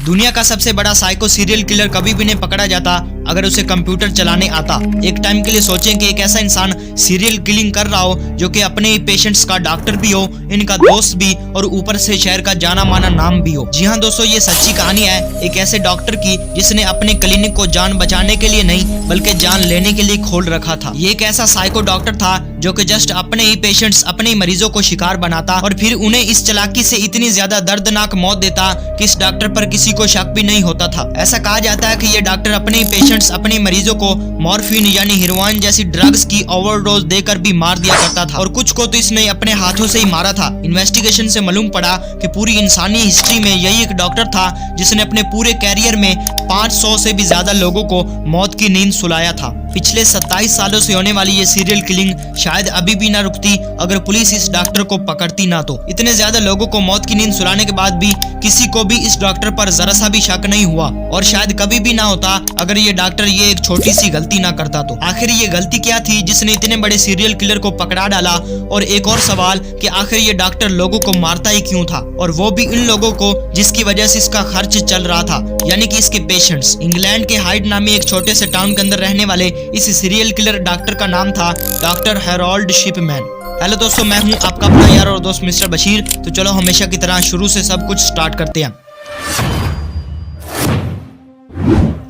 दुनिया का सबसे बड़ा साइको सीरियल किलर कभी भी नहीं पकड़ा जाता अगर उसे कंप्यूटर चलाने आता। एक टाइम के लिए सोचें कि एक ऐसा इंसान सीरियल किलिंग कर रहा हो जो कि अपने ही पेशेंट्स का डॉक्टर भी हो, इनका दोस्त भी और ऊपर से शहर का जाना माना नाम भी हो। जी हाँ दोस्तों, ये सच्ची कहानी है एक ऐसे डॉक्टर की जिसने अपने क्लिनिक को जान बचाने के लिए नहीं बल्कि जान लेने के लिए खोल रखा था। ये एक ऐसा साइको डॉक्टर था जो कि जस्ट अपने ही पेशेंट्स, अपने ही मरीजों को शिकार बनाता और फिर उन्हें इस चालाकी से इतनी ज्यादा दर्दनाक मौत देता कि इस डॉक्टर पर किसी को शक भी नहीं होता था। ऐसा कहा जाता है कि ये डॉक्टर अपने ही पेशेंट्स, अपने मरीजों को मॉर्फिन यानी हेरोइन जैसी ड्रग्स की ओवरडोज देकर भी मार दिया करता था और कुछ को तो इसने अपने हाथों से ही मारा था। इन्वेस्टिगेशन से मालूम पड़ा कि पूरी इंसानी हिस्ट्री में यही एक डॉक्टर था जिसने अपने पूरे कैरियर में 500 से भी ज्यादा लोगों को मौत की नींद सुलाया था। पिछले 27 सालों से होने वाली ये सीरियल किलिंग शायद अभी भी ना रुकती अगर पुलिस इस डॉक्टर को पकड़ती ना तो। इतने ज्यादा लोगों को मौत की नींद सुलाने के बाद भी किसी को भी इस डॉक्टर पर जरा सा भी शक नहीं हुआ और शायद कभी भी ना होता अगर ये डॉक्टर ये एक छोटी सी गलती ना करता तो। आखिर ये गलती क्या थी जिसने इतने बड़े सीरियल किलर को पकड़ा डाला? और एक और सवाल कि आखिर ये डॉक्टर लोगों को मारता ही क्यों था, और वो भी इन लोगों को जिसकी वजह से इसका खर्च चल रहा था, यानी कि इसके पेशेंट्स। इंग्लैंड के हाइड नामी एक छोटे से टाउन के अंदर रहने वाले इस सीरियल किलर डॉक्टर का नाम था डॉक्टर हैरोल्ड शिपमैन। हेलो दोस्तों, मैं हूं आपका अपना यार और दोस्त मिस्टर बशीर। तो चलो हमेशा की तरह शुरू से सब कुछ स्टार्ट करते हैं।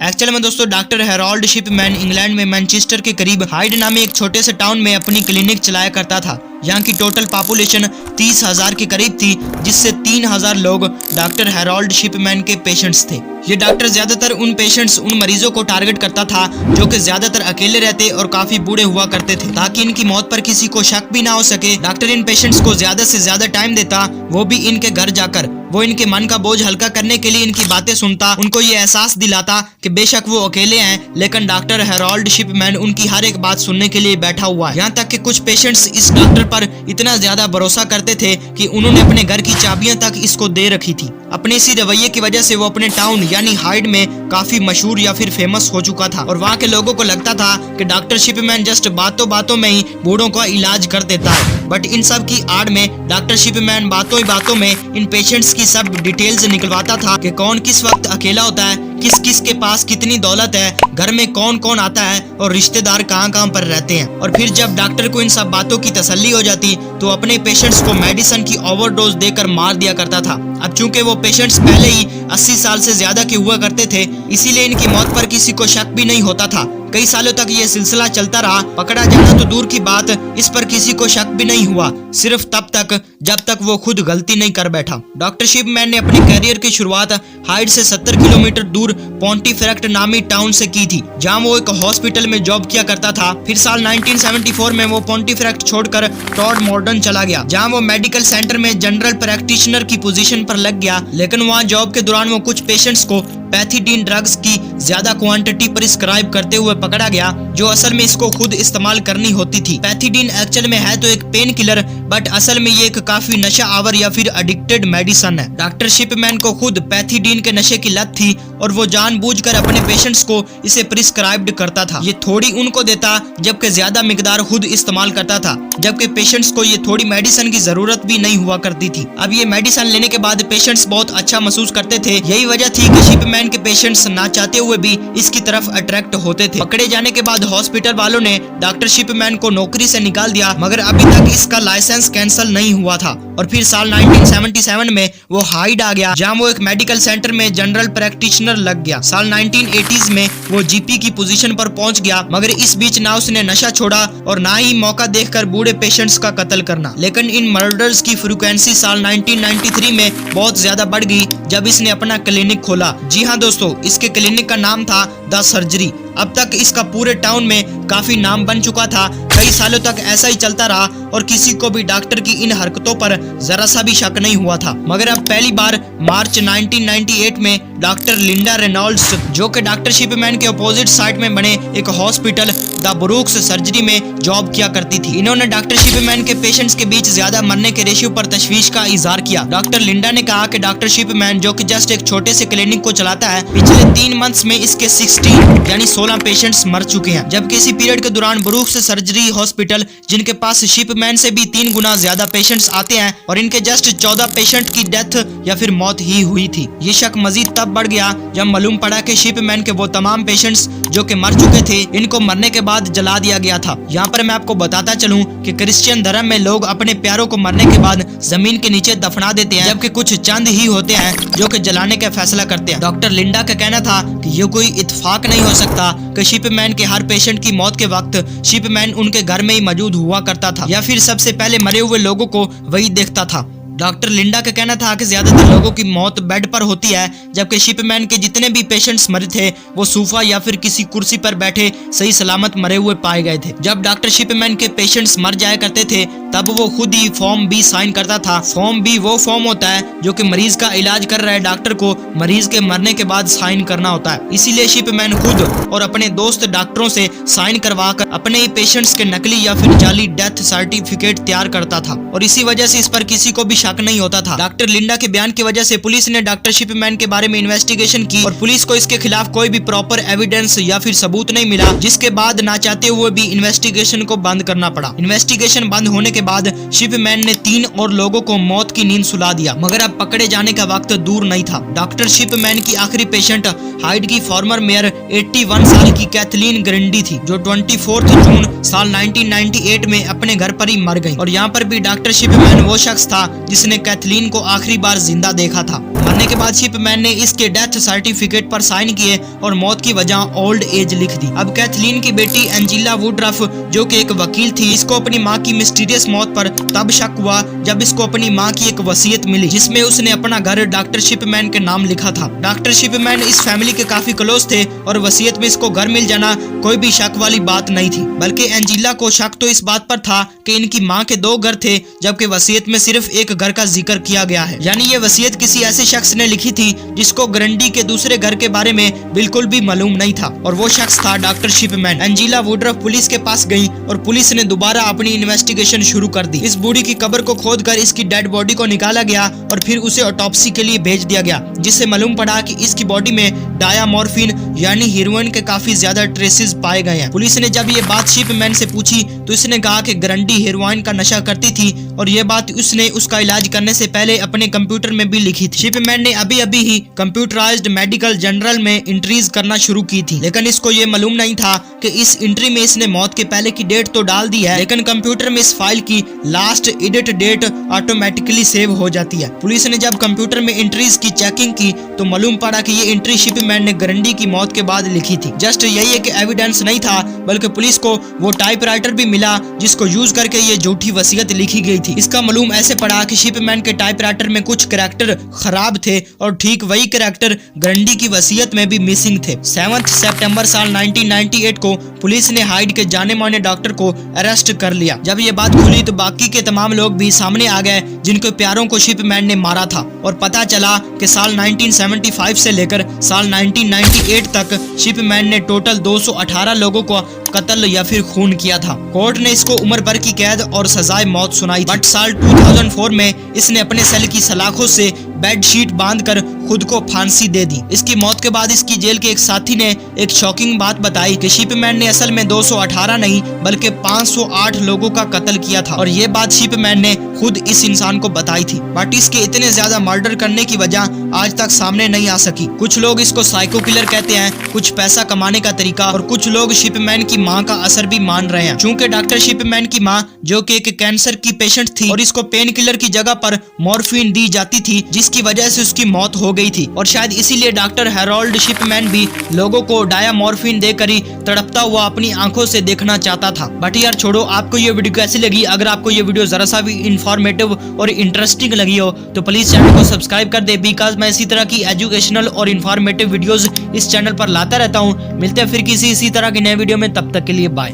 एक्चुअली में दोस्तों डॉक्टर हैरोल्ड शिपमैन इंग्लैंड में मैनचेस्टर के करीब हाइड नामे एक छोटे से टाउन में अपनी क्लिनिक चलाया करता था। यहाँ की टोटल पॉपुलेशन 30,000 के करीब थी, जिससे 3,000 लोग डॉक्टर हैरोल्ड शिपमैन के पेशेंट्स थे। ये डॉक्टर ज्यादातर उन पेशेंट्स, उन मरीजों को टारगेट करता था जो कि ज्यादातर अकेले रहते और काफी बूढ़े हुआ करते थे, ताकि इनकी मौत पर किसी को शक भी ना हो सके। डॉक्टर इन पेशेंट्स को ज्यादा से ज्यादा टाइम देता, वो भी इनके घर जाकर। वो इनके मन का बोझ हल्का करने के लिए इनकी बातें सुनता, उनको ये एहसास दिलाता कि बेशक वो अकेले हैं लेकिन डॉक्टर हैरोल्ड शिपमैन उनकी हर एक बात सुनने के लिए बैठा हुआ है। यहाँ तक कि कुछ पेशेंट्स इस डॉक्टर पर इतना ज्यादा भरोसा करते थे कि उन्होंने अपने घर की चाबियां तक इसको दे रखी थी। अपने इसी रवैये की वजह से वो अपने टाउन यानी हाइड में काफी मशहूर या फिर फेमस हो चुका था और वहाँ के लोगों को लगता था कि डॉक्टर शिपमैन जस्ट बातों बातों में ही बूढ़ों का इलाज कर देता है। बट इन सब की आड़ में डॉक्टर शिपमैन बातों ही बातों में इन पेशेंट्स की सब डिटेल्स निकलवाता था कि कौन किस वक्त अकेला होता है, किस किस के पास कितनी दौलत है, घर में कौन कौन आता है और रिश्तेदार कहाँ कहाँ पर रहते हैं। और फिर जब डॉक्टर को इन सब बातों की तसल्ली हो जाती तो अपने पेशेंट्स को मेडिसिन की ओवरडोज देकर मार दिया करता था। अब चूंकि वो पेशेंट्स पहले ही 80 साल से ज्यादा के हुआ करते थे, इसीलिए इनकी मौत पर किसी को शक भी नहीं होता था। कई सालों तक ये सिलसिला चलता रहा। पकड़ा जाना तो दूर की बात, इस पर किसी को शक भी नहीं हुआ, सिर्फ तब तक जब तक वो खुद गलती नहीं कर बैठा। डॉक्टर शिपमैन ने अपने कैरियर की शुरुआत हाइड से 70 किलोमीटर दूर पोंटीफेरेक्ट नामी टाउन से की थी, जहां वो एक हॉस्पिटल में जॉब किया करता था। फिर साल 1974 में वो पोंटीफेरेक्ट छोड़कर टॉडमॉर्टन चला गया, जहां वो मेडिकल सेंटर में जनरल प्रैक्टिशनर की पोजीशन पर लग गया। लेकिन वहां जॉब के दौरान वो कुछ पेशेंट्स को पैथिडीन ड्रग्स की ज्यादा क्वांटिटी प्रिस्क्राइब करते हुए पकड़ा गया, जो असल में इसको खुद इस्तेमाल करनी होती थी। पैथिडीन एक्चुअल में है तो एक पेन किलर, बट असल में ये एक काफी नशा आवर या फिर एडिक्टेड मेडिसिन है। डॉक्टर शिपमैन को खुद पैथिडीन के नशे की लत थी और वो जानबूझकर अपने पेशेंट्स को इसे प्रिस्क्राइब्ड करता था। ये थोड़ी उनको देता जबकि ज्यादा मिकदार खुद इस्तेमाल करता था, जबकि पेशेंट्स को ये थोड़ी मेडिसिन की जरूरत भी नहीं हुआ करती थी। अब ये मेडिसिन लेने के बाद पेशेंट्स बहुत अच्छा महसूस करते थे। यही वजह थी कि शिपमैन के पेशेंट्स ना चाहते हुए भी इसकी तरफ अट्रैक्ट होते थे। पकड़े जाने के बाद हॉस्पिटल वालों ने डॉक्टर शिपमैन को नौकरी से निकाल दिया, मगर अभी तक इसका लाइसेंस कैंसिल नहीं हुआ था। और फिर साल 1977 में वो हाइड आ गया, जहां वो एक मेडिकल सेंटर में जनरल प्रैक्टिशनर लग गया। साल 1980s में वो जीपी की पोजीशन पर पहुंच गया, मगर इस बीच ना उसने नशा छोड़ा और ना ही मौका देखकर बूढ़े पेशेंट्स का कत्ल करना। लेकिन इन मर्डर्स की फ्रीक्वेंसी साल 1993 में बहुत ज्यादा बढ़ गई जब इसने अपना क्लिनिक खोला। जी हाँ दोस्तों, इसके क्लिनिक का नाम था द सर्जरी। अब तक इसका पूरे टाउन में काफी नाम बन चुका था। कई सालों तक ऐसा ही चलता रहा और किसी को भी डॉक्टर की इन हरकतों पर जरा सा भी शक नहीं हुआ था। मगर अब पहली बार मार्च 1998 में डॉक्टर लिंडा रेनॉल्ड्स, जो कि डॉक्टर शिपमैन के अपोजिट साइड में बने एक हॉस्पिटल द ब्रूक्स सर्जरी में जॉब किया करती थी। इन्होंने डॉक्टर शिपमैन के पेशेंट्स के बीच ज्यादा मरने के रेशियो पर तशवीश का इजहार किया। डॉक्टर लिंडा ने कहा कि डॉक्टर शिपमैन जो कि जस्ट एक छोटे से क्लिनिक को चलाता है, पिछले 3 मंथ्स में इसके 16 यानी 16 पेशेंट्स मर चुके हैं, जबकि इसी पीरियड के दौरान ब्रूक्स सर्जरी हॉस्पिटल जिनके पास शिपमैन से भी 3 गुना ज्यादा पेशेंट्स आते हैं और इनके जस्ट 14 पेशेंट की डेथ या फिर मौत ही हुई थी। ये शक मजीद तब बढ़ गया जब मालूम पड़ा कि शिपमैन के वो तमाम पेशेंट्स जो कि मर चुके थे, इनको मरने के बाद जला दिया गया था। यहाँ पर मैं आपको बताता चलूं कि क्रिश्चियन धर्म में लोग अपने प्यारों को मरने के बाद जमीन के नीचे दफना देते हैं, जबकि कुछ चंद ही होते हैं जो कि जलाने का फैसला करते हैं। डॉक्टर लिंडा का कहना था कि ये कोई इत्तेफाक नहीं हो सकता कि शिपमैन के हर पेशेंट की मौत के वक्त शिपमैन उनके घर में ही मौजूद हुआ करता था या फिर सबसे पहले मरे हुए लोगों को वही देखता था। डॉक्टर लिंडा का कहना था कि ज्यादातर लोगों की मौत बेड पर होती है, जबकि शिपमैन के जितने भी पेशेंट्स मरे थे वो सोफा या फिर किसी कुर्सी पर बैठे सही सलामत मरे हुए पाए गए थे। जब डॉक्टर शिपमैन के पेशेंट्स मर जाया करते थे तब वो खुद ही फॉर्म बी साइन करता था। फॉर्म बी वो फॉर्म होता है जो कि मरीज का इलाज कर रहे डॉक्टर को मरीज के मरने के बाद साइन करना होता है। इसीलिए शिपमैन खुद और अपने दोस्त डॉक्टरों से साइन करवा कर अपने ही पेशेंट्स के नकली या फिर जाली डेथ सर्टिफिकेट तैयार करता था और इसी वजह से इस पर किसी को भी शक नहीं होता था। डॉक्टर लिंडा के बयान की वजह से पुलिस ने डॉक्टर शिपमैन के बारे में इन्वेस्टिगेशन की और पुलिस को इसके खिलाफ कोई भी प्रॉपर एविडेंस या फिर सबूत नहीं मिला, जिसके बाद ना चाहते हुए भी इन्वेस्टिगेशन को बंद करना पड़ा। इन्वेस्टिगेशन बंद होने के बाद शिपमैन ने 3 और लोगों को मौत की नींद सुला दिया, मगर अब पकड़े जाने का वक्त दूर नहीं था। डॉक्टर शिपमैन की आखिरी पेशेंट हाइड की फॉर्मर मेयर 81 साल की कैथलीन ग्रंडी थी, जो 24 जून साल 1998 में अपने घर पर ही मर गई। और यहाँ पर भी डॉक्टर शिपमैन वो शख्स था जिसने कैथलीन को आखिरी बार जिंदा देखा था। मरने के बाद शिपमैन ने इसके डेथ सर्टिफिकेट पर साइन किए और मौत की वजह ओल्ड एज लिख दी। अब कैथलीन की बेटी एंजिला वुडरफ जो कि एक वकील थी, इसको अपनी मां की मिस्टीरियस मौत पर तब शक हुआ जब इसको अपनी मां की एक वसीयत मिली जिसमें उसने अपना घर डॉक्टर शिपमैन के नाम लिखा था। डॉक्टर शिपमैन इस फैमिली के काफी क्लोज थे और वसीयत में इसको घर मिल जाना कोई भी शक वाली बात नहीं थी, बल्कि एंजिला को शक तो इस बात पर था कि इनकी मां के 2 घर थे, जबकि वसीयत में सिर्फ एक घर का जिक्र किया गया है। यानी ये वसीयत किसी ऐसे शख्स ने लिखी थी जिसको ग्रंडी के दूसरे घर के बारे में बिल्कुल भी मालूम नहीं था और वो शख्स था doctor Shipman. Angela Woodruff police के पास गई और पुलिस ने दोबारा अपनी इन्वेस्टिगेशन शुरू कर दी। इस बूढ़ी की कब्र को खोदकर इसकी डेड बॉडी को निकाला गया और फिर उसे ऑटोप्सी के लिए भेज दिया गया, जिससे मालूम पड़ा कि इसकी बॉडी में डायामॉर्फिन यानी हेरोइन के काफी ज्यादा ट्रेसेस पाए गए हैं। पुलिस ने जब ये बात शिपमैन से पूछी तो इसने कहा कि ग्रंडी हेरोइन का नशा करती थी और ये बात उसने उसका इलाज करने से पहले अपने कंप्यूटर में भी लिखी थी। शिपमैन ने अभी ही कंप्यूटराइज्ड मेडिकल जर्नल में एंट्रीज करना शुरू की थी, लेकिन इसको ये मालूम नहीं था कि इस एंट्री में इसने मौत के पहले की डेट तो डाल दी है, लेकिन कंप्यूटर में इस फाइल की last edit date automatically save हो जाती है। पुलिस ने जब कंप्यूटर में एंट्रीज की चेकिंग की तो मालूम पड़ा कि ये एंट्री शिपमैन ने ग्रंडी की मौत के बाद लिखी थी। जस्ट यही है कि एविडेंस नहीं था, बल्कि पुलिस को वो टाइपराइटर भी मिला जिसको यूज करके ये झूठी वसीयत लिखी गई थी। इसका मालूम ऐसे पड़ा कि शिपमैन के टाइपराइटर में कुछ कैरेक्टर खराब थे और ठीक वही कैरेक्टर ग्रंडी की वसीयत में भी मिसिंग थे। 7 सितंबर साल 1998 को पुलिस ने हाइड के जाने माने डॉक्टर को अरेस्ट कर लिया। जब ये बात खुली तो बाकी के तमाम लोग भी सामने आ गए जिनके प्यारों को शिपमैन ने मारा था और पता चला कि साल 1975 से लेकर साल 1998 तक शिपमैन ने टोटल 218 लोगों को कत्ल या फिर खून किया था। कोर्ट ने इसको उम्र भर की कैद और सजाए मौत सुनाई, बट साल 2004 में इसने अपने सेल की सलाखों से बेडशीट बांधकर खुद को फांसी दे दी। इसकी मौत के बाद इसकी जेल के एक साथी ने एक शॉकिंग बात बताई कि शिपमैन ने असल में 218 नहीं बल्कि 508 लोगों का कत्ल किया था और ये बात शिपमैन ने खुद इस इंसान को बताई थी, बट इसके इतने ज्यादा मर्डर करने की वजह आज तक सामने नहीं आ सकी। कुछ लोग इसको साइको किलर कहते हैं, कुछ पैसा कमाने का तरीका और कुछ लोग शिपमैन की मां का असर भी मान रहे हैं। चूंकि डॉक्टर शिपमैन की मां जो कि एक कैंसर की पेशेंट थी और इसको पेन किलर की जगह पर मॉर्फिन दी जाती थी, जिसकी वजह से उसकी मौत हो गई थी और शायद इसीलिए डॉक्टर हैरोल्ड शिपमैन भी लोगों को डायामॉर्फिन देकर ही तड़पता हुआ अपनी आंखों से देखना चाहता था। बट यार छोड़ो, आपको ये वीडियो कैसी लगी? अगर आपको ये वीडियो जरा सा भी इंफॉर्मेटिव और इंटरेस्टिंग लगी हो तो प्लीज चैनल को सब्सक्राइब कर दे, बिकॉज मैं इसी तरह की एजुकेशनल और इंफॉर्मेटिव वीडियोस इस चैनल पर लाता रहता हूँ। मिलते हैं फिर किसी इसी तरह की नए वीडियो में, तब तक के लिए बाय।